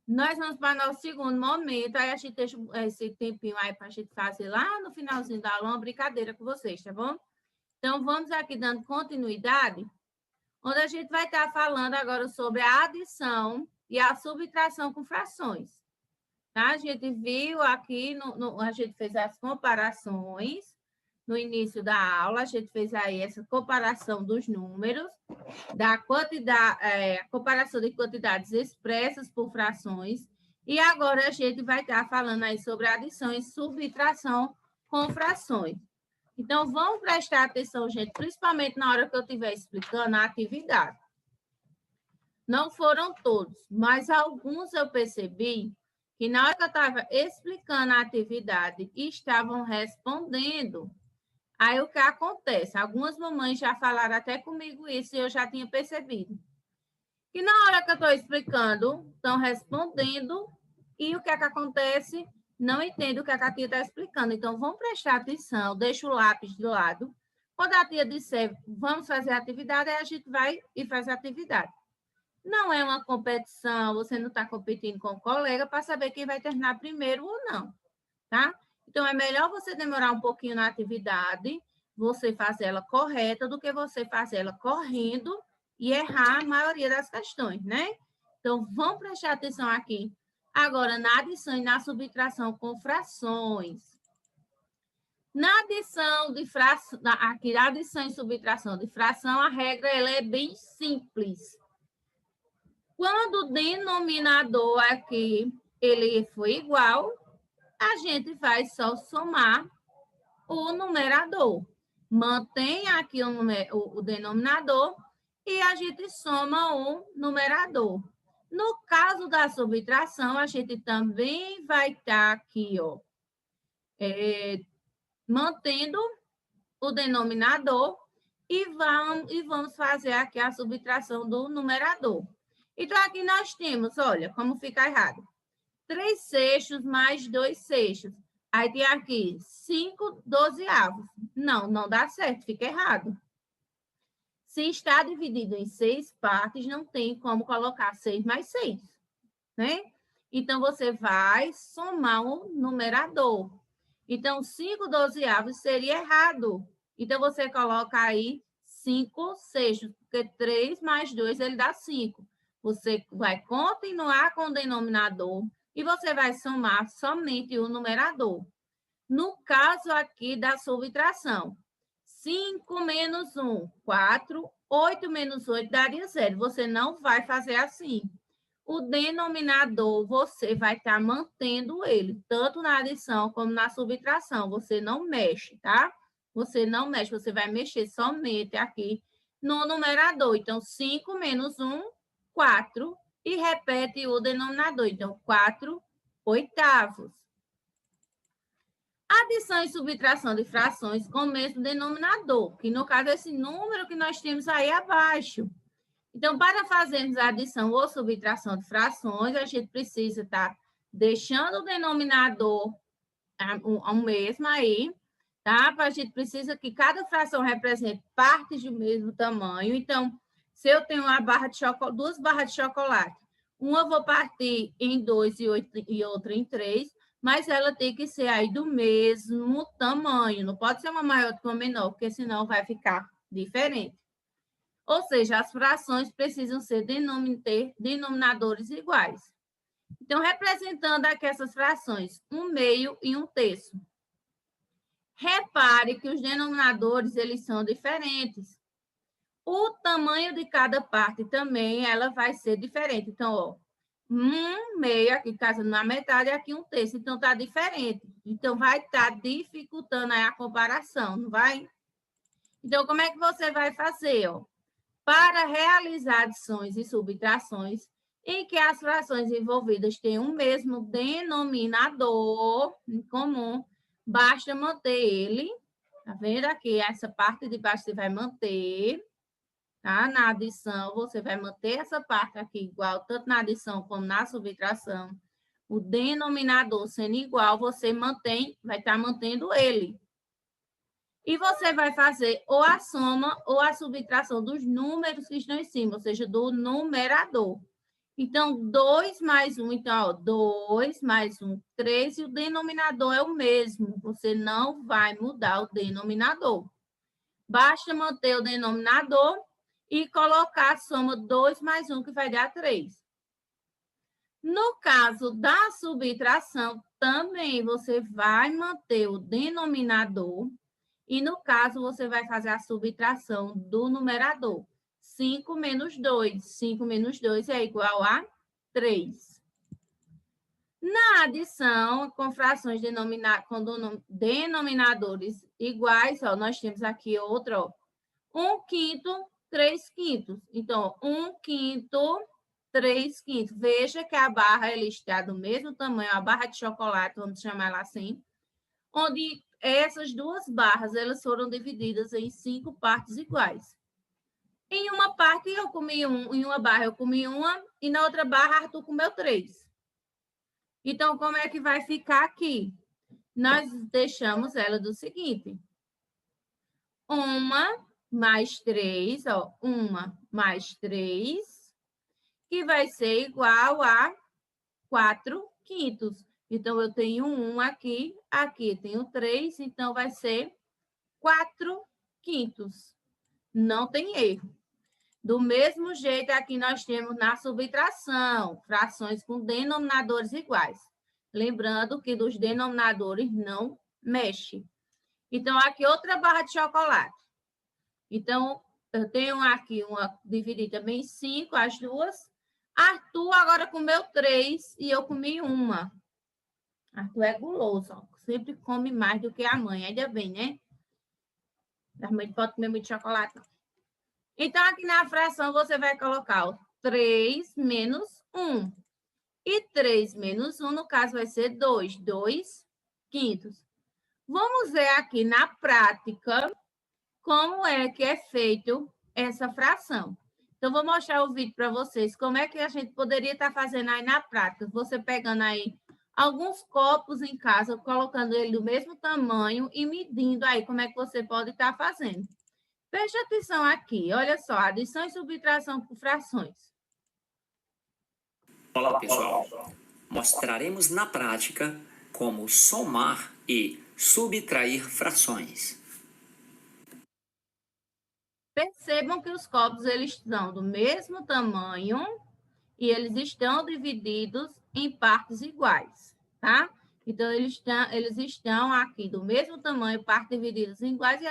Nós vamos para o nosso segundo momento, aí a gente deixa esse tempinho aí para a gente fazer lá no finalzinho da aula uma brincadeira com vocês, tá bom? Então, vamos aqui dando continuidade, onde a gente vai estar falando agora sobre a adição e a subtração com frações. Tá? A gente viu aqui, a gente fez as comparações no início da aula, a gente fez aí essa comparação dos números, da quantidade, comparação de quantidades expressas por frações, e agora a gente vai estar falando aí sobre adição e subtração com frações. Então, vamos prestar atenção, gente, principalmente na hora que eu estiver explicando a atividade. Não foram todos, mas alguns eu percebi que na hora que eu estava explicando a atividade, estavam respondendo. Aí o que acontece? Algumas mamães já falaram até comigo isso e eu já tinha percebido. E na hora que eu estou explicando, estão respondendo e o que é que acontece? Não entendo o que a tia está explicando. Então, vamos prestar atenção, deixa o lápis de lado. Quando a tia disser, vamos fazer a atividade, aí a gente vai e faz a atividade. Não é uma competição, você não está competindo com o colega para saber quem vai terminar primeiro ou não, tá? Então, é melhor você demorar um pouquinho na atividade, você fazer ela correta, do que você fazer ela correndo e errar a maioria das questões, né? Então, vamos prestar atenção aqui. Agora, na adição e na subtração com frações. Na adição de fração, aqui, na adição e subtração de fração, a regra ela é bem simples. Quando o denominador aqui ele for igual, a gente vai só somar o numerador. Mantém aqui o denominador e a gente soma o numerador. No caso da subtração, a gente também vai estar aqui, ó, mantendo o denominador e vamos fazer aqui a subtração do numerador. Então, aqui nós temos, olha, como fica errado. 3 sextos mais 2 sextos. Aí tem aqui 5 dozeavos. Não, não dá certo, fica errado. Se está dividido em 6 partes, não tem como colocar 6 mais 6, né? Então, você vai somar o numerador. Então, 5 dozeavos seria errado. Então, você coloca aí 5 sextos, porque 3 mais 2, ele dá 5. Você vai continuar com o denominador e você vai somar somente o numerador. No caso aqui da subtração, 5 menos 1, 4, 8 menos 8 daria 0. Você não vai fazer assim. O denominador, você vai estar mantendo ele, tanto na adição como na subtração. Você não mexe, tá? Você não mexe, você vai mexer somente aqui no numerador. Então, 5 menos 1, 4. E repete o denominador. Então, 4 oitavos. Adição e subtração de frações com o mesmo denominador, que no caso é esse número que nós temos aí abaixo. Então, para fazermos a adição ou subtração de frações, a gente precisa estar deixando o denominador o mesmo aí, tá? A gente precisa que cada fração represente partes do mesmo tamanho. Então, se eu tenho uma barra de duas barras de chocolate, uma eu vou partir em 2 e outra em 3, mas ela tem que ser aí do mesmo tamanho. Não pode ser uma maior do que uma menor, porque senão vai ficar diferente. Ou seja, as frações precisam ter denominadores iguais. Então, representando aqui essas frações, 1/2 e 1/3. Repare que os denominadores, eles são diferentes. O tamanho de cada parte também, ela vai ser diferente. Então, ó, 1/2, aqui casa na metade, aqui 1/3. Então, está diferente. Então, vai estar dificultando aí a comparação, não vai? Então, como é que você vai fazer, ó? Para realizar adições e subtrações em que as frações envolvidas têm o mesmo denominador em comum, basta manter ele, tá vendo aqui? Essa parte de baixo você vai manter, tá? Na adição, você vai manter essa parte aqui igual, tanto na adição como na subtração. O denominador sendo igual, você mantém, vai estar mantendo ele. E você vai fazer ou a soma ou a subtração dos números que estão em cima, ou seja, do numerador. Então, 2 mais 1, então, ó, 2 mais 1, 3, e o denominador é o mesmo. Você não vai mudar o denominador. Basta manter o denominador e colocar a soma 2 mais 1, que vai dar 3. No caso da subtração, também você vai manter o denominador e, no caso, você vai fazer a subtração do numerador. 5 menos 2. 5 menos 2 é igual a 3. Na adição, com frações com denominadores iguais, ó, nós temos aqui outra, ó, 1 quinto, 3 quintos. Então, 1 quinto, 3 quintos. Veja que a barra ela está do mesmo tamanho, a barra de chocolate, vamos chamar ela assim, onde essas duas barras elas foram divididas em 5 partes iguais. Em uma parte eu comi em uma barra eu comi uma, e na outra barra Arthur comeu 3. Então, como é que vai ficar aqui? Nós deixamos ela do seguinte: 1 mais 3, ó, 1 mais 3, que vai ser igual a 4 quintos. Então, eu tenho 1 aqui, aqui tenho 3, então vai ser 4 quintos. Não tem erro. Do mesmo jeito, aqui nós temos na subtração, frações com denominadores iguais. Lembrando que dos denominadores não mexe. Então, aqui outra barra de chocolate. Então, eu tenho aqui uma dividida também em 5, as duas. Arthur agora comeu 3 e eu comi uma. Arthur é guloso, ó. Sempre come mais do que a mãe, ainda bem, né? A mãe não pode comer muito chocolate, não. Então, aqui na fração, você vai colocar o 3 menos 1. E 3 menos 1, no caso, vai ser 2. 2 quintos. Vamos ver aqui na prática como é que é feito essa fração. Então, vou mostrar o vídeo para vocês, como é que a gente poderia estar fazendo aí na prática. Você pegando aí alguns copos em casa, colocando ele do mesmo tamanho e medindo aí como é que você pode estar fazendo. Preste atenção aqui, olha só, adição e subtração por frações. Olá, pessoal. Mostraremos na prática como somar e subtrair frações. Percebam que os copos eles estão do mesmo tamanho e eles estão divididos em partes iguais, tá? Então, eles estão aqui do mesmo tamanho, partes divididas em iguais, e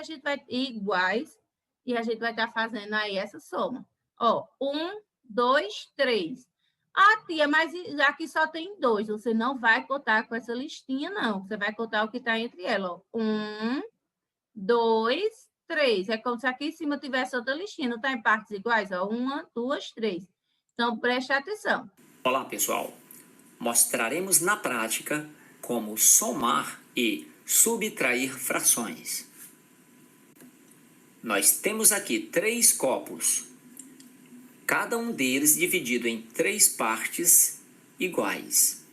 a gente vai estar fazendo aí essa soma. Ó, 1, 2, 3. Ah, tia, mas aqui só tem 2. Você não vai contar com essa listinha, não. Você vai contar o que está entre elas. 1, 2, 3. É como se aqui em cima tivesse outra listinha. Não está em partes iguais? Ó, 1, 2, 3. Então, preste atenção. Olá, pessoal. Mostraremos na prática como somar e subtrair frações. Nós temos aqui 3 copos, cada um deles dividido em 3 partes iguais.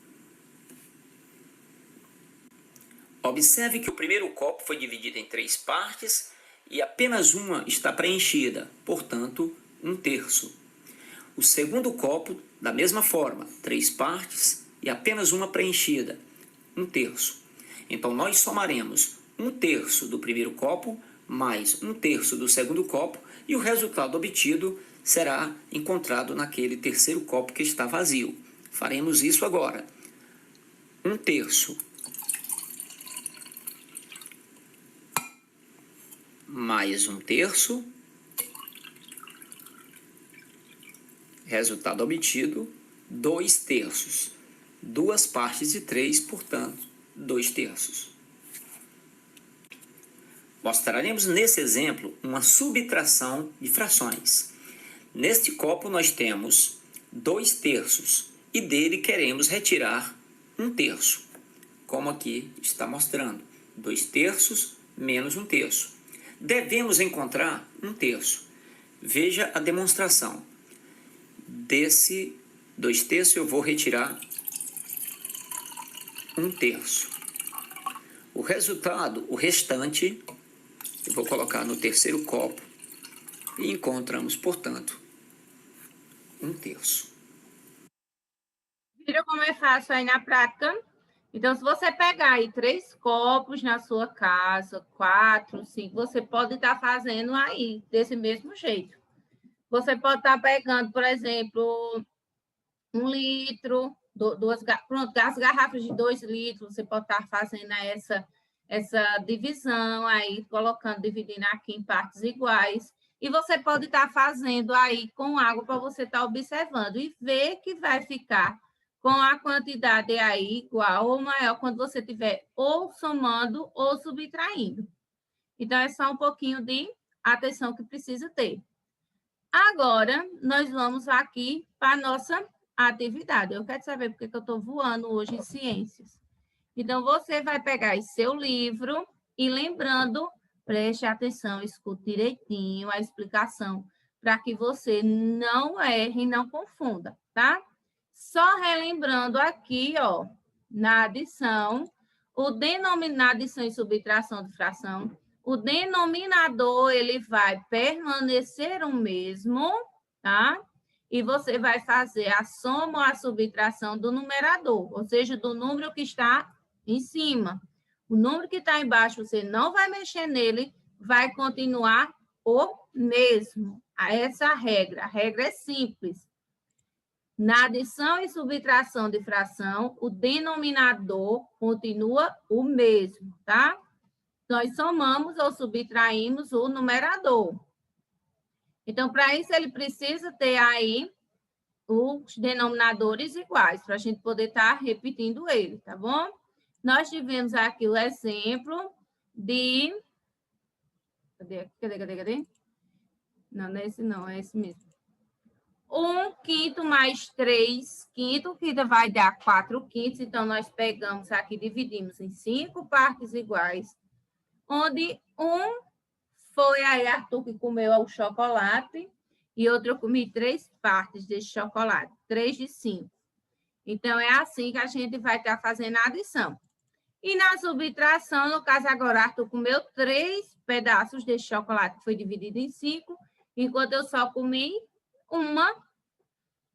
Observe que o primeiro copo foi dividido em 3 partes e apenas uma está preenchida, portanto, 1/3. O segundo copo, da mesma forma, 3 partes e apenas uma preenchida, 1/3. Então, nós somaremos 1/3 do primeiro copo mais 1/3 do segundo copo e o resultado obtido será encontrado naquele terceiro copo que está vazio. Faremos isso agora. 1/3 mais 1/3. Resultado obtido, 2/3. 2 partes de 3, portanto, 2/3. Mostraremos nesse exemplo uma subtração de frações. Neste copo nós temos 2/3 e dele queremos retirar 1/3. Como aqui está mostrando, 2/3 menos 1/3. Devemos encontrar 1/3. Veja a demonstração. Desse 2/3 eu vou retirar 1/3. O resultado, o restante, eu vou colocar no terceiro copo e encontramos, portanto, 1/3. Viram como é fácil aí na prática? Então, se você pegar aí 3 copos na sua casa, 4, 5, você pode estar fazendo aí desse mesmo jeito. Você pode estar pegando, por exemplo, 1 litro, pronto, as garrafas de 2 litros, você pode estar fazendo essa divisão aí, colocando, dividindo aqui em partes iguais. E você pode estar fazendo aí com água para você estar observando e ver que vai ficar com a quantidade aí igual ou maior quando você estiver ou somando ou subtraindo. Então, é só um pouquinho de atenção que precisa ter. Agora, nós vamos aqui para a nossa atividade. Eu quero saber porque que eu estou voando hoje em ciências. Então, você vai pegar esse seu livro e lembrando, preste atenção, escute direitinho a explicação, para que você não erre e não confunda, tá? Só relembrando aqui, ó, na adição, na adição e subtração de fração, o denominador ele vai permanecer o mesmo, tá? E você vai fazer a soma ou a subtração do numerador, ou seja, do número que está em cima. O número que está embaixo, você não vai mexer nele, vai continuar o mesmo. Essa é a regra. A regra é simples. Na adição e subtração de fração, o denominador continua o mesmo, tá? Nós somamos ou subtraímos o numerador. Então, para isso, ele precisa ter aí os denominadores iguais, para a gente poder estar repetindo ele, tá bom? Nós tivemos aqui o exemplo de... Cadê? Não, não é esse não, é esse mesmo. 1/5 mais 3/5, que vai dar 4/5. Então, nós pegamos aqui, dividimos em 5 partes iguais, onde foi aí Arthur que comeu o chocolate e outro eu comi 3 partes desse chocolate, 3 de 5. Então, é assim que a gente vai estar fazendo a adição. E na subtração, no caso agora, Arthur comeu 3 pedaços desse chocolate, que foi dividido em 5, enquanto eu só comi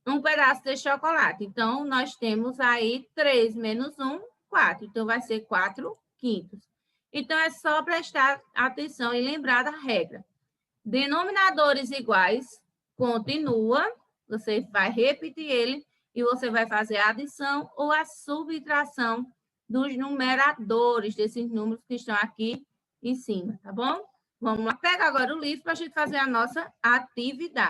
um pedaço de chocolate. Então, nós temos aí 3 menos 1, 4. Então, vai ser 4/5. Então, é só prestar atenção e lembrar da regra. Denominadores iguais, continua, você vai repetir ele e você vai fazer a adição ou a subtração dos numeradores, desses números que estão aqui em cima, tá bom? Vamos lá, pega agora o livro para a gente fazer a nossa atividade.